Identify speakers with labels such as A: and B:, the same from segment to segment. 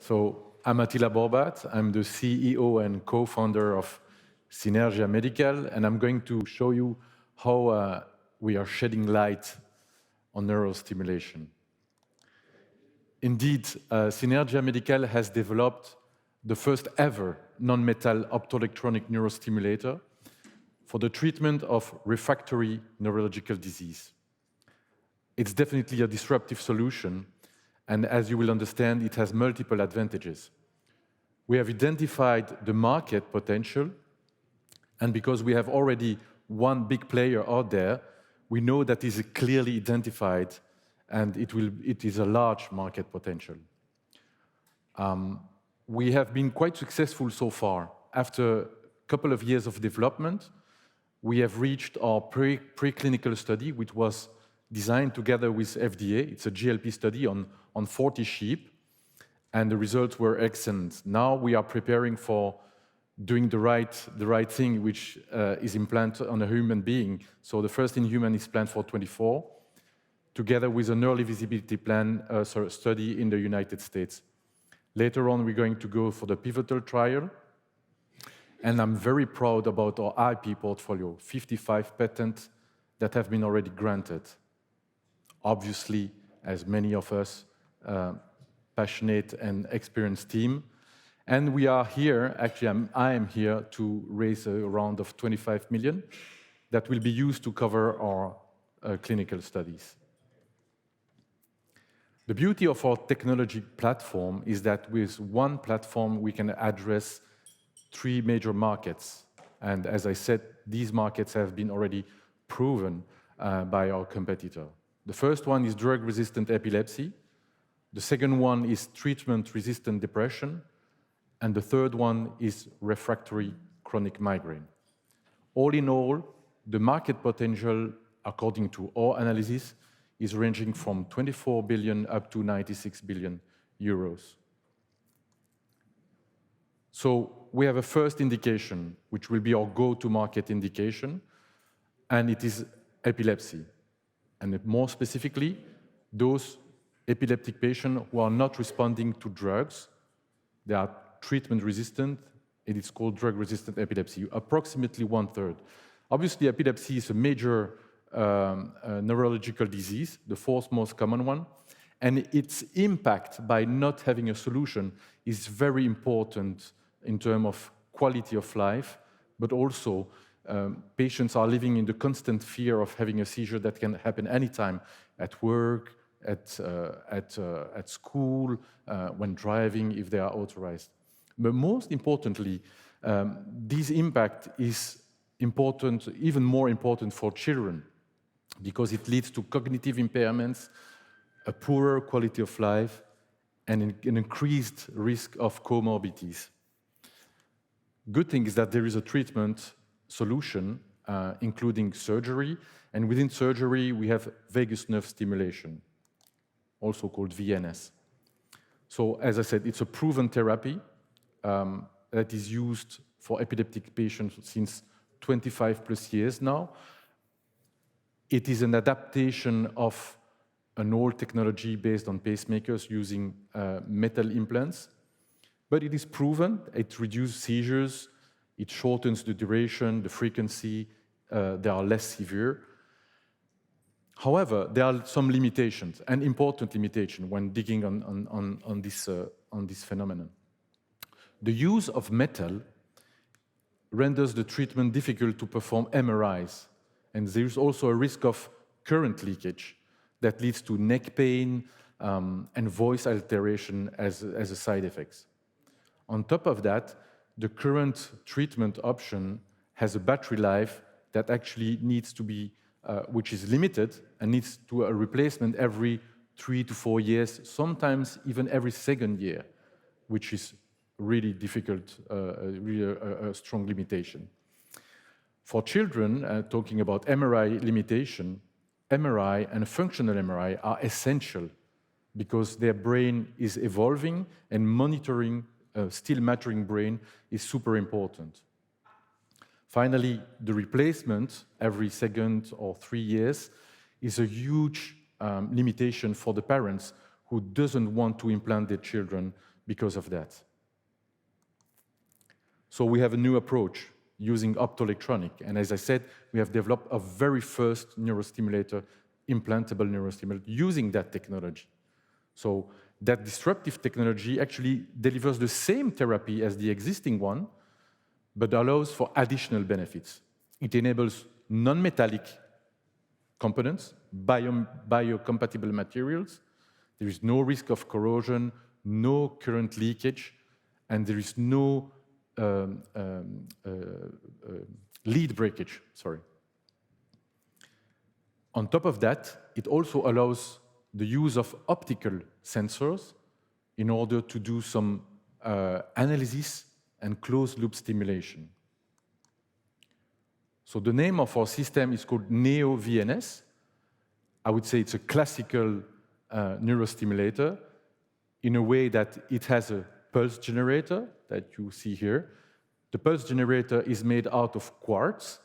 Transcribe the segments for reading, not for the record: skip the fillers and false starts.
A: So I'm Attila Borbath. I'm the CEO and co-founder of Synergia Medical, and I'm going to show you how we are shedding light on neurostimulation. Indeed, Synergia Medical has developed the first ever non-metal optoelectronic neurostimulator for the treatment of refractory neurological disease. It's definitely a disruptive solution, and as you will understand, it has multiple advantages. We have identified the market potential, and because we have already one big player out there, we know that is clearly identified, and it is a large market potential. We have been quite successful so far. After a couple of years of development, we have reached our preclinical study, which was designed together with FDA. It's a GLP study on 40 sheep, and the results were excellent. Now we are preparing for doing the right thing, which is implanted on a human being. So the first in human is planned for 24, together with an early visibility plan study in the United States. Later on, we're going to go for the pivotal trial, and I'm very proud about our IP portfolio, 55 patents that have been already granted. Obviously, as many of us, passionate and experienced team. And we are here, actually I am here to raise a round of 25 million that will be used to cover our clinical studies. The beauty of our technology platform is that with one platform we can address 3 major markets. And as I said, these markets have been already proven by our competitor. The first one is drug-resistant epilepsy. The second one is treatment-resistant depression. And the third one is refractory chronic migraine. All in all, the market potential, according to our analysis, is ranging from 24 billion up to 96 billion euros. So we have a first indication, which will be our go-to-market indication, and it is epilepsy. And more specifically, those epileptic patients who are not responding to drugs, they are treatment-resistant, and it's called drug-resistant epilepsy, approximately 1/3. Obviously, epilepsy is a major neurological disease, the 4th most common one, and its impact by not having a solution is very important in terms of quality of life, but also patients are living in the constant fear of having a seizure that can happen anytime, at work, at school, when driving, if they are authorized. But most importantly, this impact is important, even more important for children, because it leads to cognitive impairments, a poorer quality of life, and an increased risk of comorbidities. Good thing is that there is a treatment solution, including surgery, and within surgery we have vagus nerve stimulation, also called VNS. So, as I said, it's a proven therapy that is used for epileptic patients since 25+ years now. It is an adaptation of an old technology based on pacemakers using metal implants, but it is proven, it reduces seizures, it shortens the duration, the frequency, they are less severe. However, there are some limitations, and important limitations when digging on this phenomenon. The use of metal renders the treatment difficult to perform MRIs, and there's also a risk of current leakage that leads to neck pain and voice alteration as a side effect. On top of that, the current treatment option has a battery life that actually needs to be, which is limited and needs to a replacement every 3 to 4 years, sometimes even every 2nd year, which is really difficult, really a strong limitation. For children, talking about MRI limitation, MRI and functional MRI are essential because their brain is evolving and monitoring still maturing brain is super important. Finally, the replacement every 2nd or 3 years is a huge limitation for the parents who doesn't want to implant their children because of that. So we have a new approach using optoelectronic. And as I said, we have developed a very first neurostimulator, implantable neurostimulator, using that technology. So that disruptive technology actually delivers the same therapy as the existing one, but allows for additional benefits. It enables non-metallic components, biocompatible materials. There is no risk of corrosion, no current leakage, and there is no lead breakage, sorry. On top of that, it also allows the use of optical sensors in order to do some analysis and closed-loop stimulation. So the name of our system is called Neo-VNS. I would say it's a classical neurostimulator in a way that it has a pulse generator that you see here. The pulse generator is made out of quartz.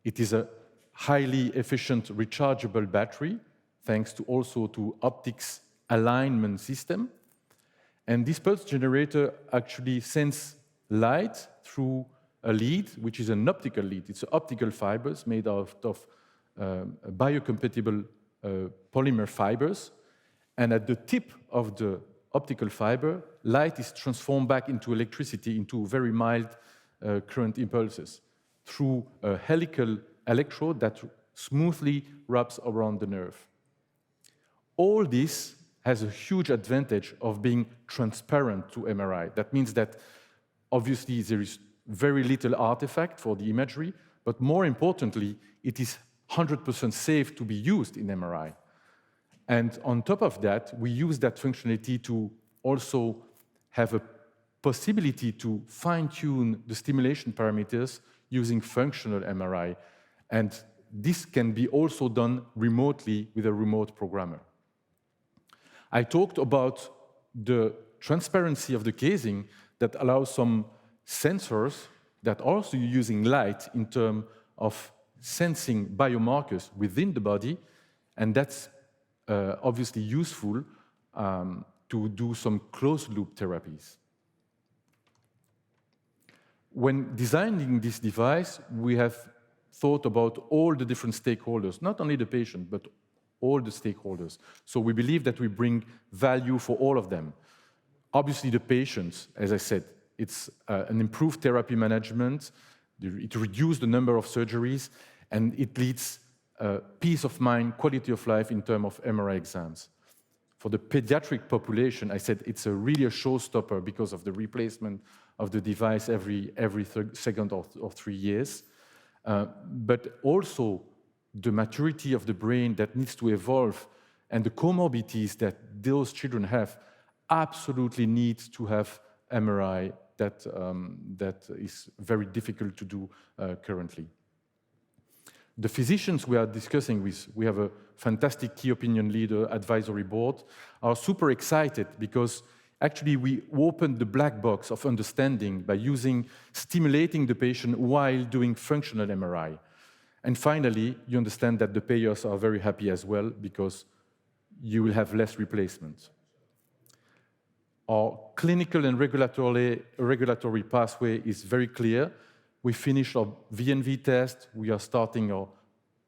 A: It is a highly efficient rechargeable battery, thanks to also to optics alignment system. And this pulse generator actually sends light through a lead, which is an optical lead. It's optical fibers made out of biocompatible polymer fibers. And at the tip of the optical fiber, light is transformed back into electricity, into very mild current impulses through a helical electrode that smoothly wraps around the nerve. All this has a huge advantage of being transparent to MRI. That means that obviously there is very little artifact for the imagery, but more importantly, it is 100% safe to be used in MRI. And on top of that, we use that functionality to also have a possibility to fine-tune the stimulation parameters using functional MRI. And this can be also done remotely with a remote programmer. I talked about the transparency of the casing that allows some sensors that are also using light in terms of sensing biomarkers within the body, and that's obviously useful to do some closed-loop therapies. When designing this device, we have thought about all the different stakeholders, not only the patient, but all the stakeholders. So we believe that we bring value for all of them. Obviously, the patients, as I said, it's an improved therapy management, it reduces the number of surgeries, and it leads peace of mind, quality of life in terms of MRI exams. For the pediatric population, I said it's really a showstopper because of the replacement of the device every second or 3 years. But also the maturity of the brain that needs to evolve and the comorbidities that those children have absolutely needs to have MRI that is very difficult to do currently. The physicians we are discussing with, we have a fantastic key opinion leader advisory board, are super excited because actually we opened the black box of understanding by stimulating the patient while doing functional MRI. And finally, you understand that the payers are very happy as well because you will have less replacements. Our clinical and regulatory pathway is very clear. We finished our VNV test. We are starting our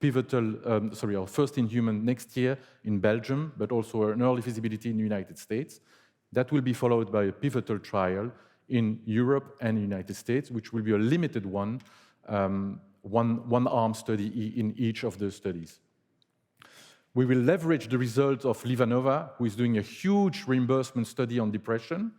A: our first-in-human next year in Belgium, but also an early feasibility in the United States. That will be followed by a pivotal trial in Europe and the United States, which will be a limited one, one-arm study in each of the studies. We will leverage the results of Livanova, who is doing a huge reimbursement study on depression,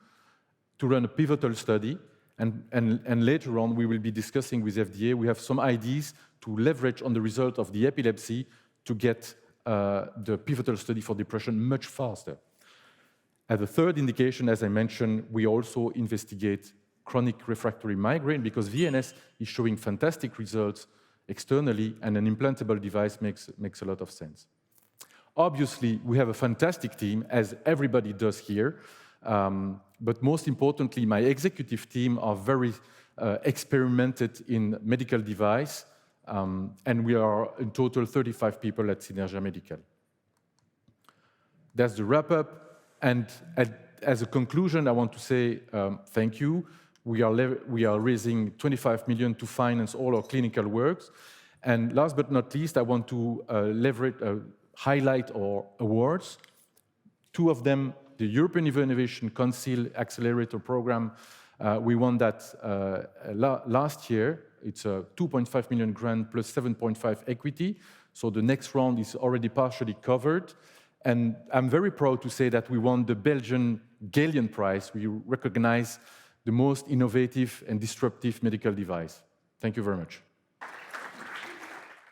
A: to run a pivotal study. And later on, we will be discussing with FDA. We have some ideas to leverage on the result of the epilepsy to get the pivotal study for depression much faster. As a third indication, as I mentioned, we also investigate chronic refractory migraine because VNS is showing fantastic results externally, and an implantable device makes a lot of sense. Obviously, we have a fantastic team, as everybody does here. But most importantly, my executive team are very experimented in medical device, and we are in total 35 people at Synergia Medical. That's the wrap-up, and at as a conclusion, I want to say thank you. We are raising 25 million to finance all our clinical works. And last but not least, I want to highlight our awards. Two of them, the European Innovation Council Accelerator Program, we won that last year. It's a 2.5 million grant plus 7.5 equity. So the next round is already partially covered. And I'm very proud to say that we won the Belgian Galien Prize. We recognize the most innovative and disruptive medical device. Thank you very much.